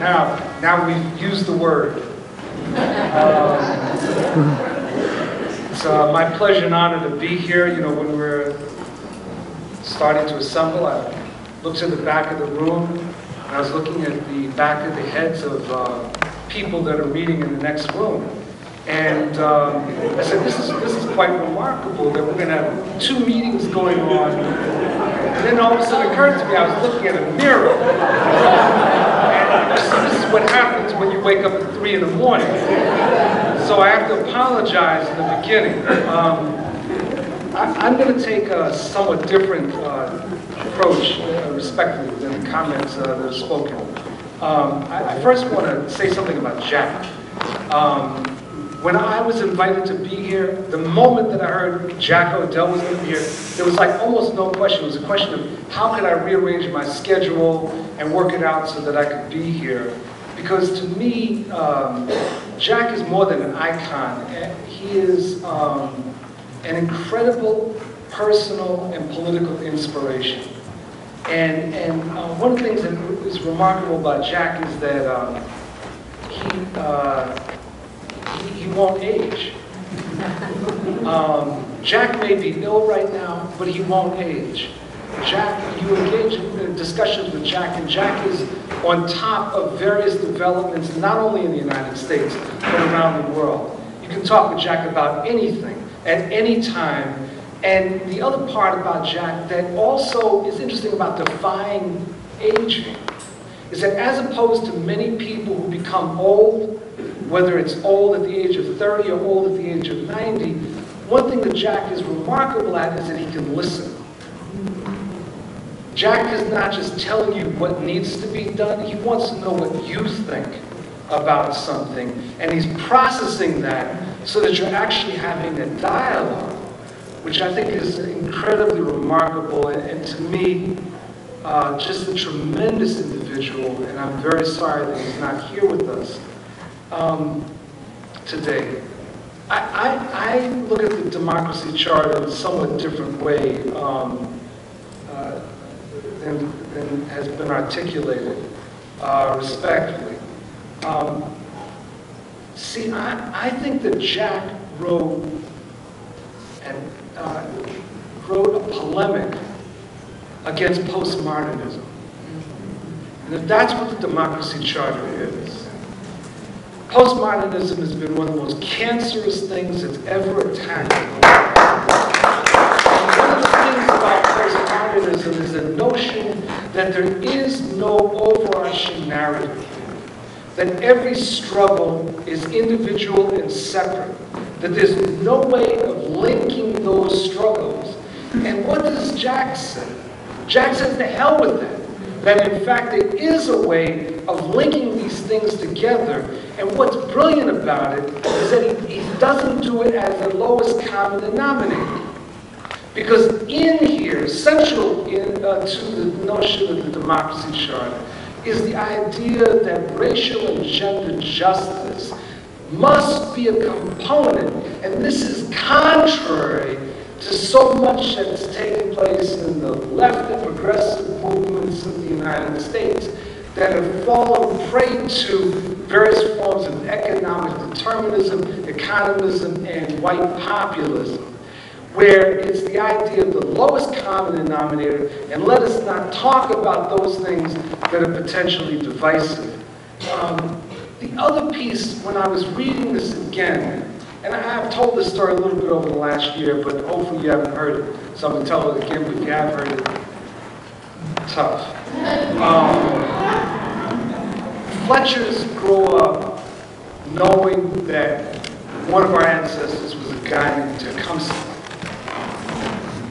Now we've used the word. It's my pleasure and honor to be here. You know, when we're starting to assemble, I looked to the back of the room, and I was looking at the back of the heads of people that are meeting in the next room. And I said, this is quite remarkable that we're going to have 2 meetings going on. And then all of a sudden it occurred to me, I was looking at a mirror. And this is what happens when you wake up at 3 in the morning. So I have to apologize in the beginning. I'm going to take a somewhat different approach, respectfully, than the comments that are spoken. I first want to say something about Jack. When I was invited to be here, the moment that I heard Jack O'Dell was going to be here, there was like almost no question. It was a question of how could I rearrange my schedule and work it out so that I could be here. Because to me, Jack is more than an icon. He is an incredible personal and political inspiration. And one of the things that is remarkable about Jack is that he won't age. Jack may be ill right now, but he won't age. Jack, you engage in discussions with Jack, and Jack is on top of various developments, not only in the United States, but around the world. You can talk with Jack about anything, at any time. And the other part about Jack that also is interesting about defying aging is that as opposed to many people who become old, whether it's old at the age of 30 or old at the age of 90, one thing that Jack is remarkable at is that he can listen. Jack is not just telling you what needs to be done, he wants to know what you think about something, and he's processing that so that you're actually having a dialogue, which I think is incredibly remarkable, and to me, just a tremendous individual, and I'm very sorry that he's not here with us today. I look at the Democracy Charter in a somewhat different way than has been articulated respectfully. See, I think that Jack wrote a polemic against postmodernism. And if that's what the Democracy Charter is, postmodernism has been one of the most cancerous things that's ever attacked the world. And one of the things about postmodernism is the notion that there is no overarching narrative, that every struggle is individual and separate, that there's no way of linking those struggles. And what does Jack say? Jack says, to hell with that. That in fact there is a way of linking these things together. And what's brilliant about it is that he doesn't do it as the lowest common denominator. Because in here, central to the notion of the Democracy Charter is the idea that racial and gender justice must be a component, and this is contrary to so much that's taken place in the left and progressive movements of the United States that have fallen prey to various forms of economic determinism, economism, and white populism, where it's the idea of the lowest common denominator, and let us not talk about those things that are potentially divisive. The other piece, when I was reading this again, and I've told this story a little bit over the last year, but hopefully you haven't heard it, so I'm going to tell it again, but if you have heard it, tough. Fletchers grow up knowing that one of our ancestors was a guy named Tecumseh.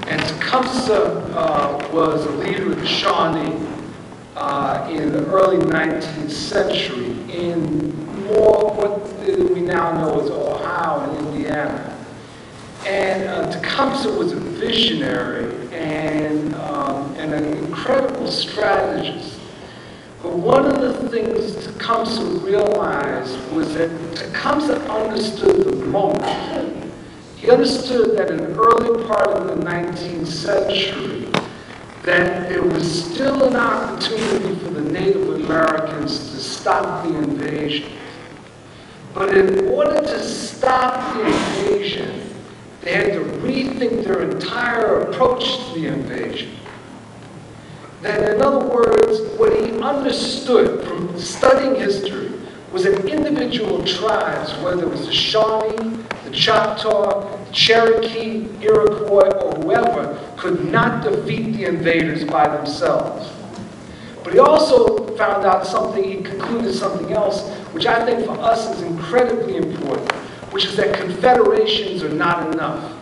And Tecumseh was a leader of the Shawnee in the early 19th century in more what we now know as Ohio and Indiana. And Tecumseh was a visionary and an incredible strategist. But one of the things Tecumseh realized was that Tecumseh understood the moment. He understood that in the early part of the 19th century, that there was still an opportunity for the Native Americans to stop the invasion. But in order to stop the invasion, they had to rethink their entire approach to the invasion. That, in other words, what he understood from studying history was that individual tribes, whether it was the Shawnee, the Choctaw, the Cherokee, Iroquois, or whoever, could not defeat the invaders by themselves. But he also found out something, he concluded something else, which I think for us is incredibly important, which is that confederations are not enough.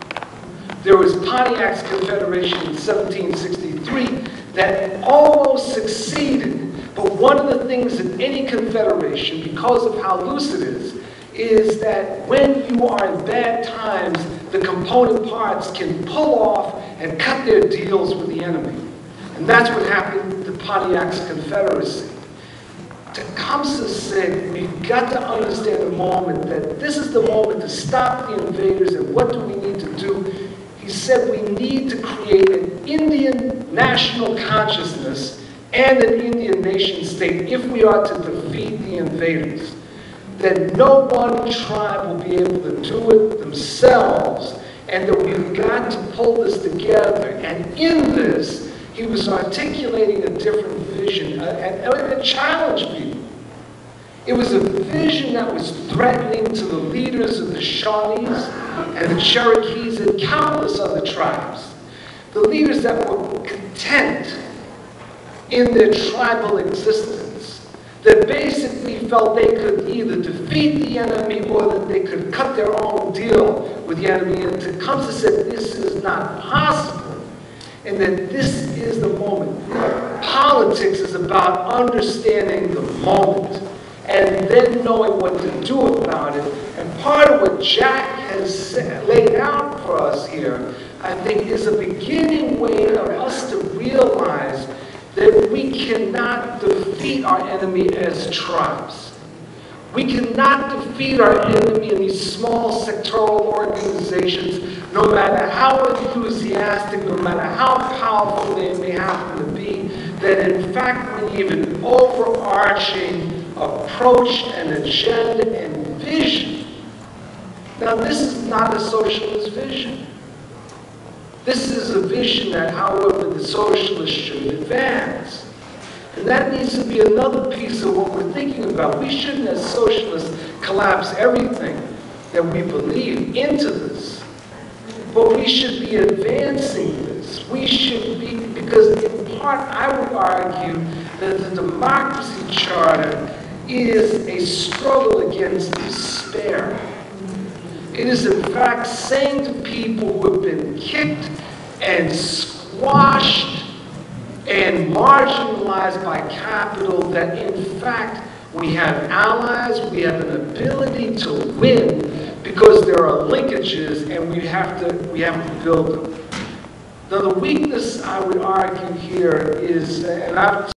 There was Pontiac's Confederation in 1763 that almost succeeded. But one of the things in any confederation, because of how loose it is that when you are in bad times, the component parts can pull off and cut their deals with the enemy. And that's what happened to Pontiac's Confederacy. Tecumseh said, we've got to understand the moment, that this is the moment to stop the invaders, and what do we need to do? He said we need to create an Indian national consciousness and an Indian nation state if we are to defeat the invaders. That no one tribe will be able to do it themselves, and that we've got to pull this together. And in this, he was articulating a different vision, and challenged people. It was a vision that was threatening to the leaders of the Shawnees and the Cherokees and countless other tribes. The leaders that were content in their tribal existence, that basically felt they could either defeat the enemy or that they could cut their own deal with the enemy. And Tecumseh said this is not possible, and that this is the moment. Politics is about understanding the moment and then knowing what to do about it. And part of what Jack has laid out for us here, I think, is a beginning way of us to realize that we cannot defeat our enemy as tribes. We cannot defeat our enemy in these small sectoral organizations, no matter how enthusiastic, no matter how powerful they may happen to be, that in fact we need an overarching approach and agenda and vision. Now, this is not a socialist vision. This is a vision that, however, the socialists should advance. And that needs to be another piece of what we're thinking about. We shouldn't, as socialists, collapse everything that we believe into this. But we should be advancing this. We should be, because in part, I would argue that the democracy charter is a struggle against despair. It is, in fact, saying to people who have been kicked and squashed and marginalized by capital that, in fact, we have allies, we have an ability to win because there are linkages and we have to build them. Now, the weakness, I would argue here, is, and I've